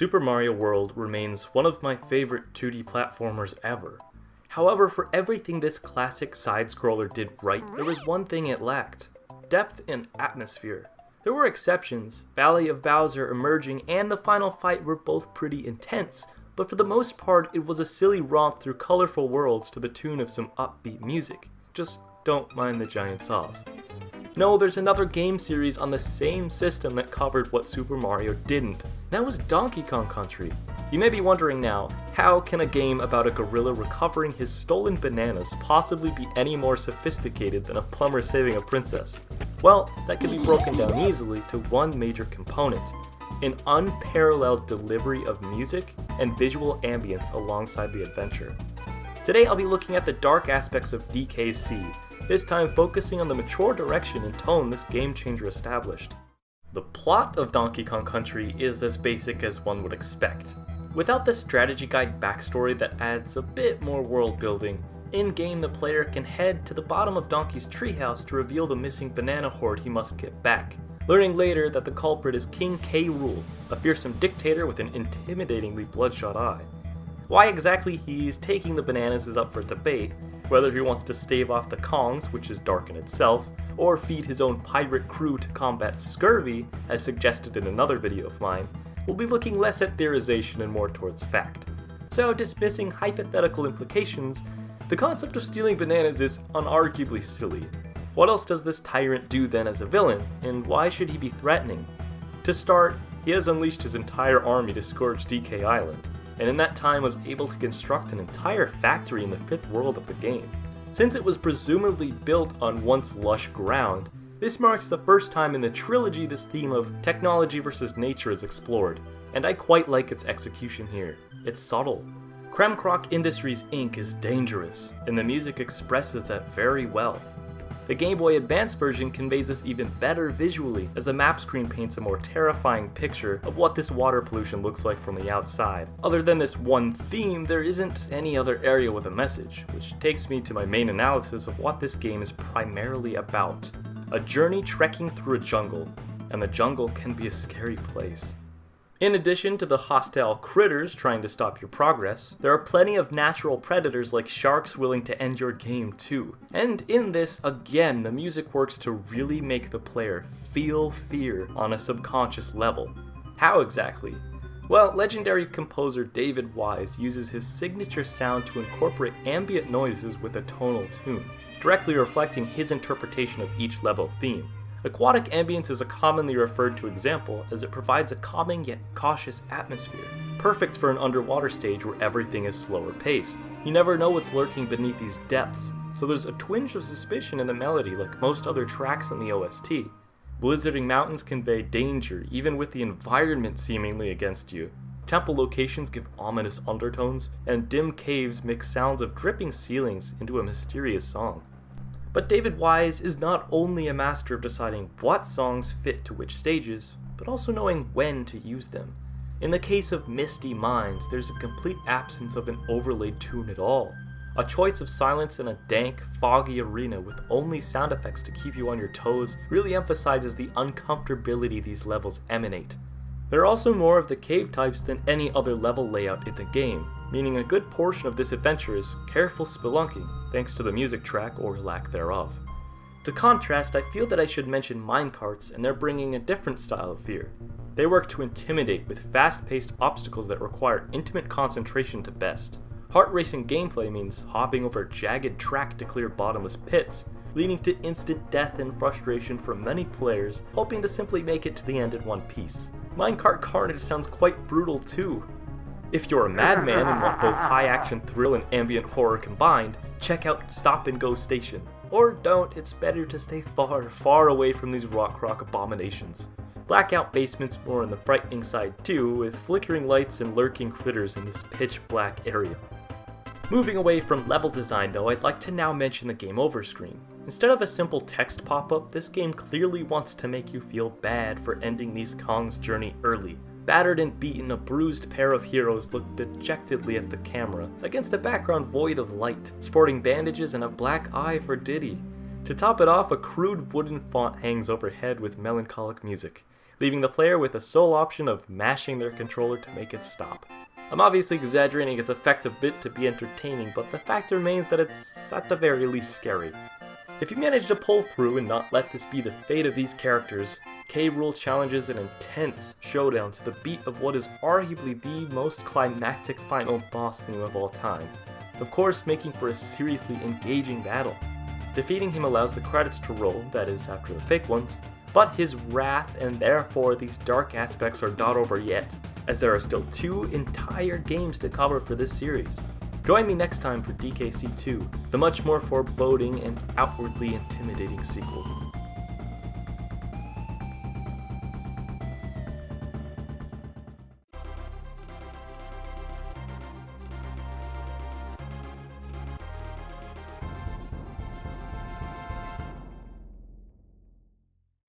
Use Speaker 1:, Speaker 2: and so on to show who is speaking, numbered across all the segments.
Speaker 1: Super Mario World remains one of my favorite 2D platformers ever. However, for everything this classic side-scroller did right, there was one thing it lacked: depth and atmosphere. There were exceptions. Valley of Bowser, Emerging, and the final fight were both pretty intense, but for the most part it was a silly romp through colorful worlds to the tune of some upbeat music. Just don't mind the giant saws. No, there's another game series on the same system that covered what Super Mario didn't. That was Donkey Kong Country. You may be wondering now, how can a game about a gorilla recovering his stolen bananas possibly be any more sophisticated than a plumber saving a princess? Well, that can be broken down easily to one major component: an unparalleled delivery of music and visual ambience alongside the adventure. Today I'll be looking at the dark aspects of DKC, this time focusing on the mature direction and tone this game changer established. The plot of Donkey Kong Country is as basic as one would expect. Without the strategy guide backstory that adds a bit more world building, in-game the player can head to the bottom of Donkey's treehouse to reveal the missing banana hoard he must get back, learning later that the culprit is King K. Rool, a fearsome dictator with an intimidatingly bloodshot eye. Why exactly he's taking the bananas is up for debate, whether he wants to stave off the Kongs, which is dark in itself, or feed his own pirate crew to combat scurvy, as suggested in another video of mine. We'll be looking less at theorization and more towards fact. So, dismissing hypothetical implications, the concept of stealing bananas is unarguably silly. What else does this tyrant do then as a villain, and why should he be threatening? To start, he has unleashed his entire army to scourge DK Island, and in that time was able to construct an entire factory in the fifth world of the game. Since it was presumably built on once lush ground, this marks the first time in the trilogy this theme of technology versus nature is explored, and I quite like its execution here. It's subtle. Kremkrock Industries Inc. is dangerous, and the music expresses that very well. The Game Boy Advance version conveys this even better visually, as the map screen paints a more terrifying picture of what this water pollution looks like from the outside. Other than this one theme, there isn't any other area with a message, which takes me to my main analysis of what this game is primarily about. A journey trekking through a jungle, and the jungle can be a scary place. In addition to the hostile critters trying to stop your progress, there are plenty of natural predators like sharks willing to end your game too. And in this, again, the music works to really make the player feel fear on a subconscious level. How exactly? Well, legendary composer David Wise uses his signature sound to incorporate ambient noises with a tonal tune, directly reflecting his interpretation of each level theme. Aquatic ambience is a commonly referred to example, as it provides a calming yet cautious atmosphere, perfect for an underwater stage where everything is slower paced. You never know what's lurking beneath these depths, so there's a twinge of suspicion in the melody like most other tracks in the OST. Blizzarding mountains convey danger, even with the environment seemingly against you. Temple locations give ominous undertones, and dim caves mix sounds of dripping ceilings into a mysterious song. But David Wise is not only a master of deciding what songs fit to which stages, but also knowing when to use them. In the case of Misty Minds, there's a complete absence of an overlaid tune at all. A choice of silence in a dank, foggy arena with only sound effects to keep you on your toes really emphasizes the uncomfortability these levels emanate. There are also more of the cave types than any other level layout in the game, meaning a good portion of this adventure is careful spelunking, thanks to the music track or lack thereof. To contrast, I feel that I should mention minecarts, and they're bringing a different style of fear. They work to intimidate with fast-paced obstacles that require intimate concentration to best. Heart-racing gameplay means hopping over a jagged track to clear bottomless pits, leading to instant death and frustration for many players hoping to simply make it to the end in one piece. Minecart Carnage sounds quite brutal too. If you're a madman and want both high-action thrill and ambient horror combined, check out Stop and Go Station. Or don't, it's better to stay far, far away from these rock abominations. Blackout Basement's more on the frightening side too, with flickering lights and lurking critters in this pitch-black area. Moving away from level design though, I'd like to now mention the game over screen. Instead of a simple text pop-up, this game clearly wants to make you feel bad for ending these Kong's journey early. Battered and beaten, a bruised pair of heroes look dejectedly at the camera, against a background void of light, sporting bandages and a black eye for Diddy. To top it off, a crude wooden font hangs overhead with melancholic music. leaving the player with the sole option of mashing their controller to make it stop. I'm obviously exaggerating its effect a bit to be entertaining, but the fact remains that it's at the very least scary. If you manage to pull through and not let this be the fate of these characters, K. Rool challenges an intense showdown to the beat of what is arguably the most climactic final boss theme of all time, of course making for a seriously engaging battle. Defeating him allows the credits to roll, that is, after the fake ones, but his wrath and therefore these dark aspects are not over yet, as there are still 2 entire games to cover for this series. Join me next time for DKC 2, the much more foreboding and outwardly intimidating sequel.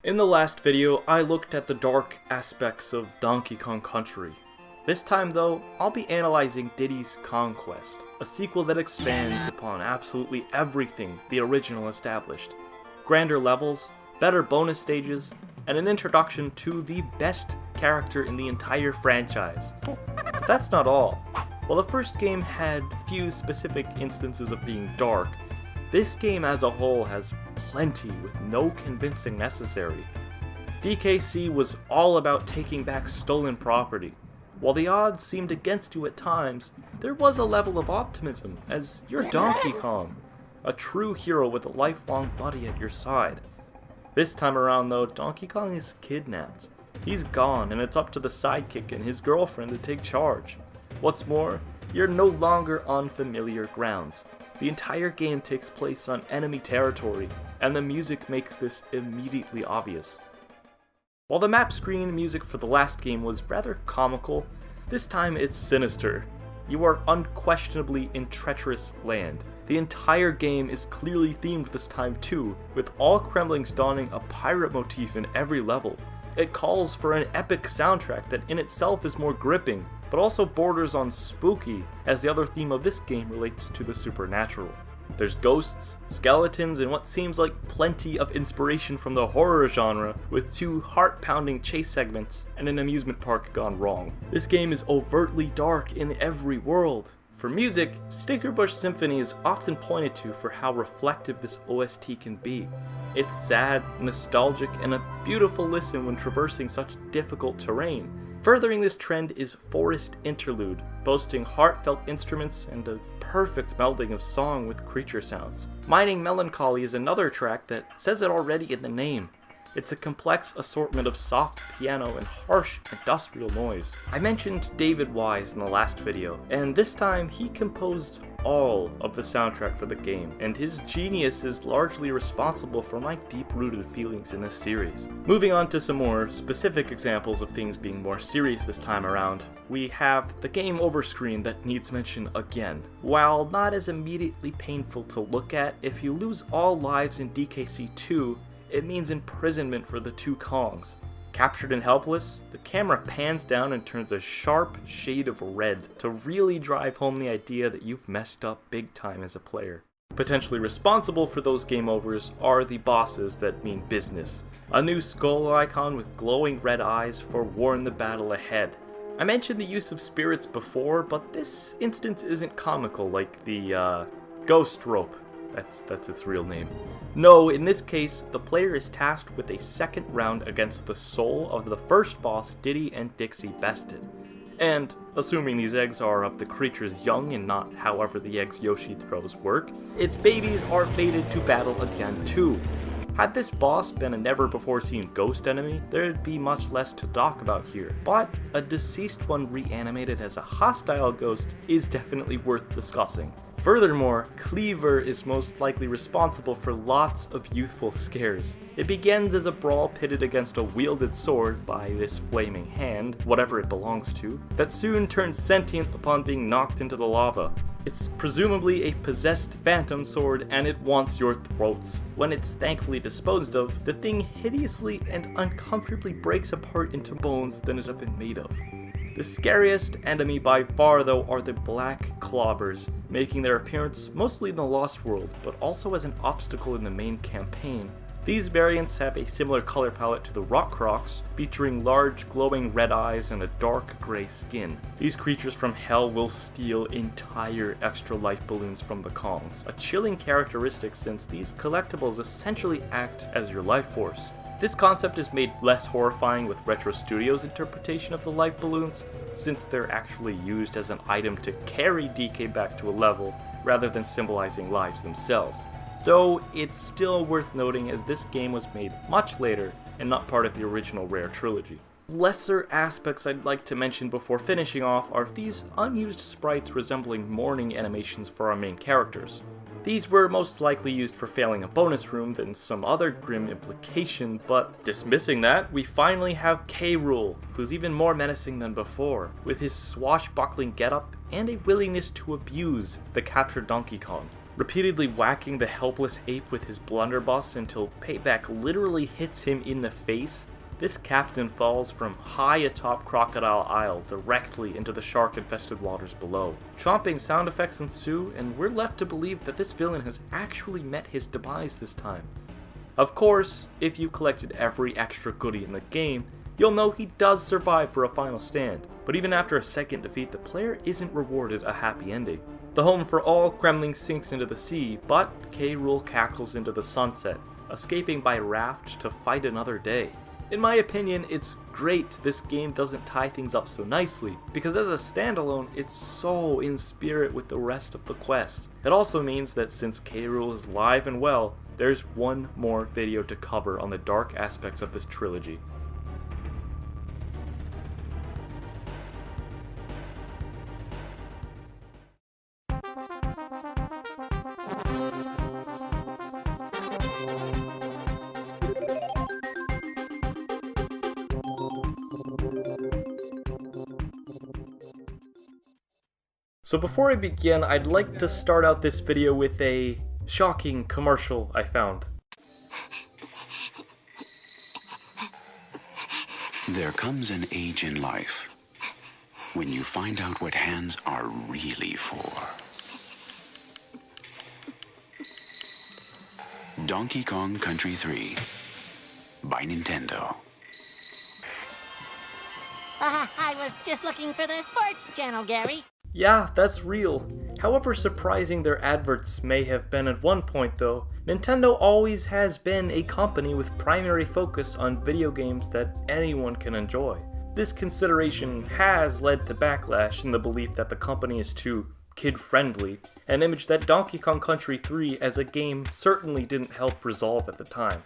Speaker 1: In the last video, I looked at the dark aspects of Donkey Kong Country. This time though, I'll be analyzing Diddy's Conquest, a sequel that expands upon absolutely everything the original established. Grander levels, better bonus stages, and an introduction to the best character in the entire franchise. But that's not all. While the first game had few specific instances of being dark, this game as a whole has plenty with no convincing necessary. DKC was all about taking back stolen property. While the odds seemed against you at times, there was a level of optimism, as you're Donkey Kong, a true hero with a lifelong buddy at your side. This time around though, Donkey Kong is kidnapped. He's gone, and it's up to the sidekick and his girlfriend to take charge. What's more, you're no longer on familiar grounds. The entire game takes place on enemy territory, and the music makes this immediately obvious. While the map screen music for the last game was rather comical, this time it's sinister. You are unquestionably in treacherous land. The entire game is clearly themed this time too, with all Kremlings donning a pirate motif in every level. It calls for an epic soundtrack that in itself is more gripping, but also borders on spooky, as the other theme of this game relates to the supernatural. There's ghosts, skeletons, and what seems like plenty of inspiration from the horror genre, with 2 heart-pounding chase segments and an amusement park gone wrong. This game is overtly dark in every world. For music, Stinkerbush Symphony is often pointed to for how reflective this OST can be. It's sad, nostalgic, and a beautiful listen when traversing such difficult terrain. Furthering this trend is Forest Interlude, boasting heartfelt instruments and a perfect melding of song with creature sounds. Mining Melancholy is another track that says it already in the name. It's a complex assortment of soft piano and harsh industrial noise. I mentioned David Wise in the last video, and this time he composed all of the soundtrack for the game, and his genius is largely responsible for my deep-rooted feelings in this series. Moving on to some more specific examples of things being more serious this time around, we have the game over screen that needs mention again. While not as immediately painful to look at, if you lose all lives in DKC 2, it means imprisonment for the 2 Kongs. Captured and helpless, the camera pans down and turns a sharp shade of red to really drive home the idea that you've messed up big time as a player. Potentially responsible for those game overs are the bosses that mean business. A new skull icon with glowing red eyes forewarn the battle ahead. I mentioned the use of spirits before, but this instance isn't comical like the ghost rope. That's its real name. No, in this case, the player is tasked with a second round against the soul of the first boss Diddy and Dixie bested. And, assuming these eggs are of the creature's young and not however the eggs Yoshi throws work, its babies are fated to battle again too. Had this boss been a never-before-seen ghost enemy, there'd be much less to talk about here, but a deceased one reanimated as a hostile ghost is definitely worth discussing. Furthermore, Cleaver is most likely responsible for lots of youthful scares. It begins as a brawl pitted against a wielded sword by this flaming hand, whatever it belongs to, that soon turns sentient upon being knocked into the lava. It's presumably a possessed phantom sword and it wants your throats. When it's thankfully disposed of, the thing hideously and uncomfortably breaks apart into bones that it had been made of. The scariest enemy by far though are the Black Clobbers, making their appearance mostly in the Lost World, but also as an obstacle in the main campaign. These variants have a similar color palette to the Rock Crocs, featuring large glowing red eyes and a dark gray skin. These creatures from hell will steal entire extra life balloons from the Kongs, a chilling characteristic since these collectibles essentially act as your life force. This concept is made less horrifying with Retro Studios' interpretation of the life balloons, since they're actually used as an item to carry DK back to a level, rather than symbolizing lives themselves. Though it's still worth noting as this game was made much later and not part of the original Rare trilogy. Lesser aspects I'd like to mention before finishing off are these unused sprites resembling mourning animations for our main characters. These were most likely used for failing a bonus room than some other grim implication, but dismissing that, we finally have K. Rool, who's even more menacing than before, with his swashbuckling getup and a willingness to abuse the captured Donkey Kong, repeatedly whacking the helpless ape with his blunderbuss until payback literally hits him in the face. This captain falls from high atop Crocodile Isle directly into the shark-infested waters below. Chomping sound effects ensue, and we're left to believe that this villain has actually met his demise this time. Of course, if you collected every extra goodie in the game, you'll know he does survive for a final stand, but even after a second defeat, the player isn't rewarded a happy ending. The home for all Kremlings sinks into the sea, but K. Rool cackles into the sunset, escaping by raft to fight another day. In my opinion, it's great this game doesn't tie things up so nicely, because as a standalone, it's so in spirit with the rest of the quest. It also means that since K. Rool is live and well, there's one more video to cover on the dark aspects of this trilogy. So before I begin, I'd like to start out this video with a shocking commercial I found.
Speaker 2: There comes an age in life when you find out what hands are really for. Donkey Kong Country 3 by Nintendo.
Speaker 3: I was just looking for the sports channel, Gary.
Speaker 1: Yeah, that's real. However surprising their adverts may have been at one point though, Nintendo always has been a company with primary focus on video games that anyone can enjoy. This consideration has led to backlash in the belief that the company is too kid-friendly, an image that Donkey Kong Country 3 as a game certainly didn't help resolve at the time.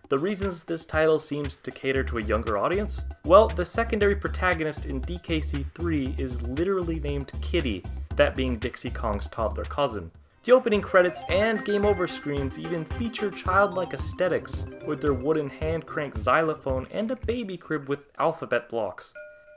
Speaker 1: The reasons this title seems to cater to a younger audience? Well, the secondary protagonist in DKC3 is literally named Kitty, that being Dixie Kong's toddler cousin. The opening credits and game over screens even feature childlike aesthetics, with their wooden hand-crank xylophone and a baby crib with alphabet blocks.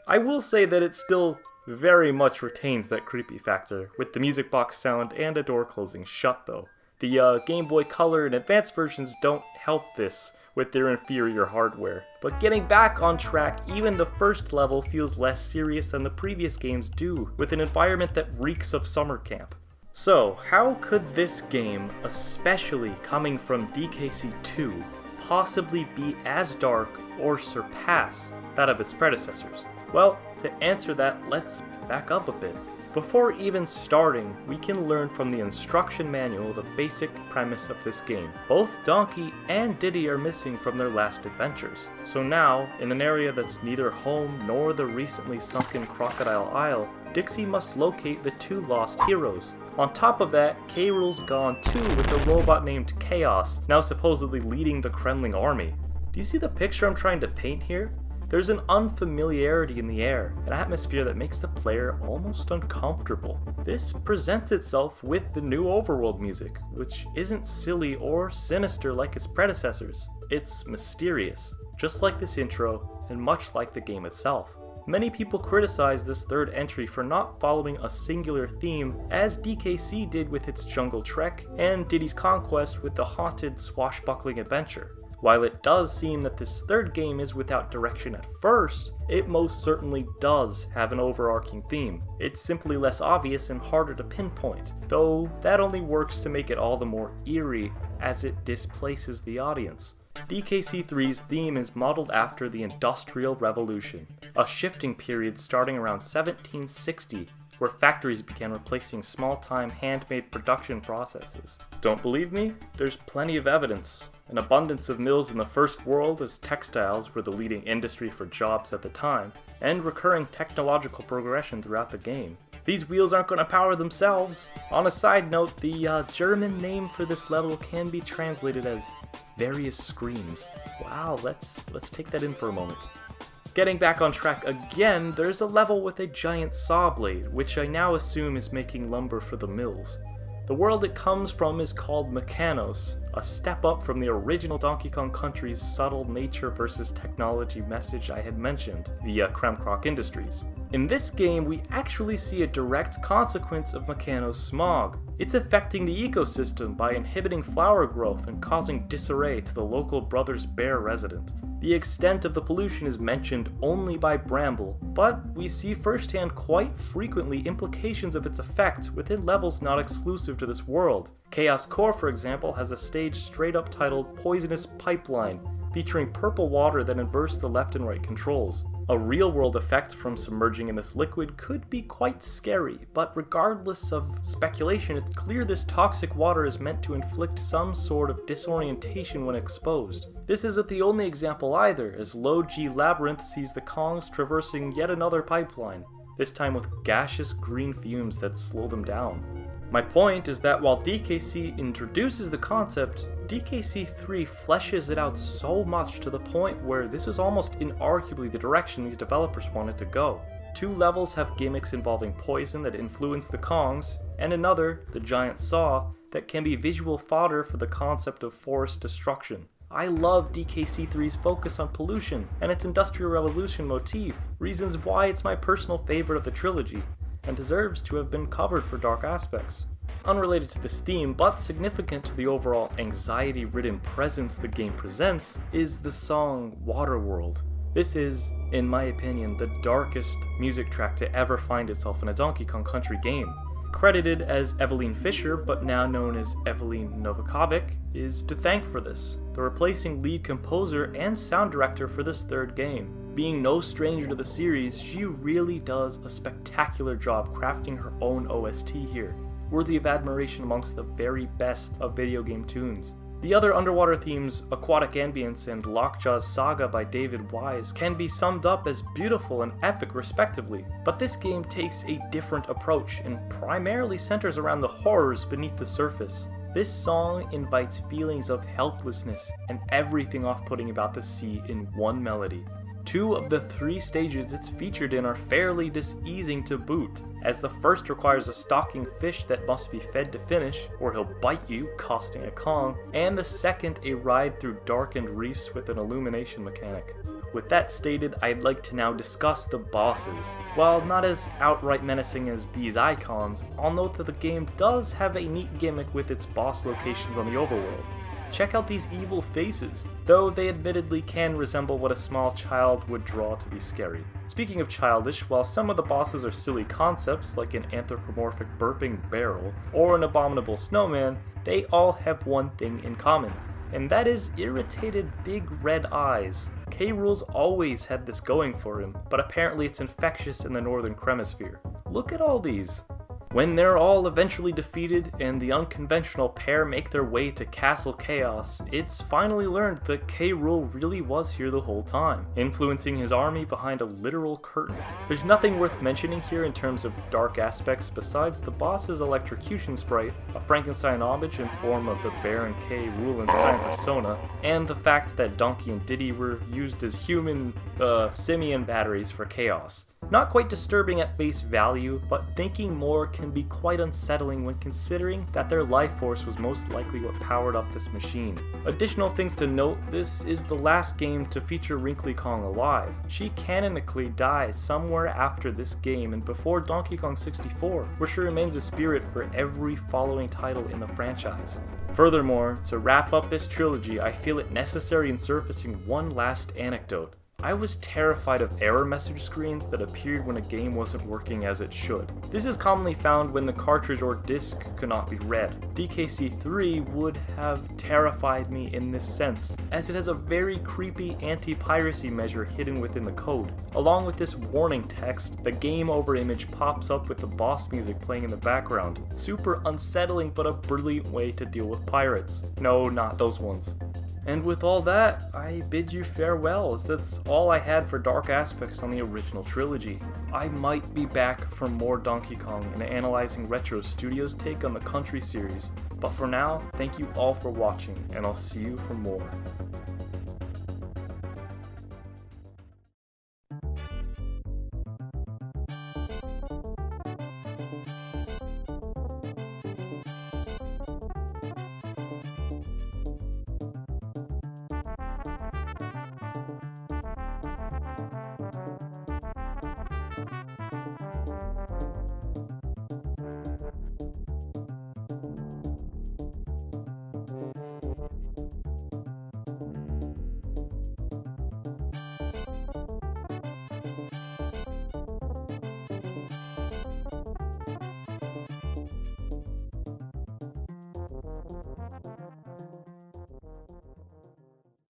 Speaker 1: I will say that it still very much retains that creepy factor, with the music box sound and a door closing shut though. The Game Boy Color and Advanced versions don't help this with their inferior hardware. But getting back on track, even the first level feels less serious than the previous games do, with an environment that reeks of summer camp. So, how could this game, especially coming from DKC2, possibly be as dark or surpass that of its predecessors? Well, to answer that, let's back up a bit. Before even starting, we can learn from the instruction manual the basic premise of this game. Both Donkey and Diddy are missing from their last adventures. So now, in an area that's neither home nor the recently sunken Crocodile Isle, Dixie must locate the two lost heroes. On top of that, K. Rool's gone too with a robot named Chaos, now supposedly leading the Kremling army. Do you see the picture I'm trying to paint here? There's an unfamiliarity in the air, an atmosphere that makes the player almost uncomfortable. This presents itself with the new overworld music, which isn't silly or sinister like its predecessors. It's mysterious, just like this intro, and much like the game itself. Many people criticize this third entry for not following a singular theme, as DKC did with its Jungle Trek, and Diddy's Conquest with the haunted swashbuckling adventure. While it does seem that this third game is without direction at first, it most certainly does have an overarching theme. It's simply less obvious and harder to pinpoint, though that only works to make it all the more eerie as it displaces the audience. DKC3's theme is modeled after the Industrial Revolution, a shifting period starting around 1760, where factories began replacing small-time handmade production processes. Don't believe me? There's plenty of evidence. An abundance of mills in the first world, as textiles were the leading industry for jobs at the time, and recurring technological progression throughout the game. These wheels aren't going to power themselves. On a side note, the German name for this level can be translated as various screams. Wow, let's take that in for a moment. Getting back on track again, there's a level with a giant saw blade, which I now assume is making lumber for the mills. The world it comes from is called Mechanos, a step up from the original Donkey Kong Country's subtle nature versus technology message I had mentioned via Kremkrok Industries. In this game, we actually see a direct consequence of Mechanos' smog. It's affecting the ecosystem by inhibiting flower growth and causing disarray to the local Brothers Bear resident. The extent of the pollution is mentioned only by Bramble, but we see firsthand quite frequently implications of its effect within levels not exclusive to this world. Chaos Core, for example, has a stage straight up titled Poisonous Pipeline, featuring purple water that inverts the left and right controls. A real-world effect from submerging in this liquid could be quite scary, but regardless of speculation, it's clear this toxic water is meant to inflict some sort of disorientation when exposed. This isn't the only example either, as Low G Labyrinth sees the Kongs traversing yet another pipeline, this time with gaseous green fumes that slow them down. My point is that while DKC introduces the concept, DKC3 fleshes it out so much to the point where this is almost inarguably the direction these developers wanted to go. 2 levels have gimmicks involving poison that influence the Kongs, and another, the giant saw, that can be visual fodder for the concept of forest destruction. I love DKC3's focus on pollution and its Industrial Revolution motif, reasons why it's my personal favorite of the trilogy, and deserves to have been covered for dark aspects. Unrelated to this theme, but significant to the overall anxiety-ridden presence the game presents, is the song Waterworld. This is, in my opinion, the darkest music track to ever find itself in a Donkey Kong Country game. Credited as Eveline Fisher, but now known as Eveline Novakovic, is to thank for this, the replacing lead composer and sound director for this third game. Being no stranger to the series, she really does a spectacular job crafting her own OST here, worthy of admiration amongst the very best of video game tunes. The other underwater themes, Aquatic Ambience and Lockjaw's Saga by David Wise, can be summed up as beautiful and epic respectively, but this game takes a different approach and primarily centers around the horrors beneath the surface. This song invites feelings of helplessness and everything off-putting about the sea in one melody. 2 of the 3 stages it's featured in are fairly diseasing to boot, as the first requires a stalking fish that must be fed to finish, or he'll bite you, costing a Kong, and the second a ride through darkened reefs with an illumination mechanic. With that stated, I'd like to now discuss the bosses. While not as outright menacing as these icons, I'll note that the game does have a neat gimmick with its boss locations on the overworld. Check out these evil faces, though they admittedly can resemble what a small child would draw to be scary. Speaking of childish, while some of the bosses are silly concepts like an anthropomorphic burping barrel or an abominable snowman, they all have one thing in common, and that is irritated big red eyes. K. Rool's always had this going for him, but apparently it's infectious in the northern Cremisphere. Look at all these. When they're all eventually defeated and the unconventional pair make their way to Castle Chaos, it's finally learned that K. Rool really was here the whole time, influencing his army behind a literal curtain. There's nothing worth mentioning here in terms of dark aspects besides the boss's electrocution sprite, a Frankenstein homage in form of the Bear and K. Roolenstein persona, and the fact that Donkey and Diddy were used as human, simian batteries for Chaos. Not quite disturbing at face value, but thinking more can be quite unsettling when considering that their life force was most likely what powered up this machine. Additional things to note, this is the last game to feature Wrinkly Kong alive. She canonically dies somewhere after this game and before Donkey Kong 64, where she remains a spirit for every following title in the franchise. Furthermore, to wrap up this trilogy, I feel it necessary in surfacing one last anecdote. I was terrified of error message screens that appeared when a game wasn't working as it should. This is commonly found when the cartridge or disc could not be read. DKC3 would have terrified me in this sense, as it has a very creepy anti-piracy measure hidden within the code. Along with this warning text, the game over image pops up with the boss music playing in the background. Super unsettling, but a brilliant way to deal with pirates. No, not those ones. And with all that, I bid you farewell, as that's all I had for dark aspects on the original trilogy. I might be back for more Donkey Kong and analyzing Retro Studios' take on the Country series, but for now, thank you all for watching, and I'll see you for more.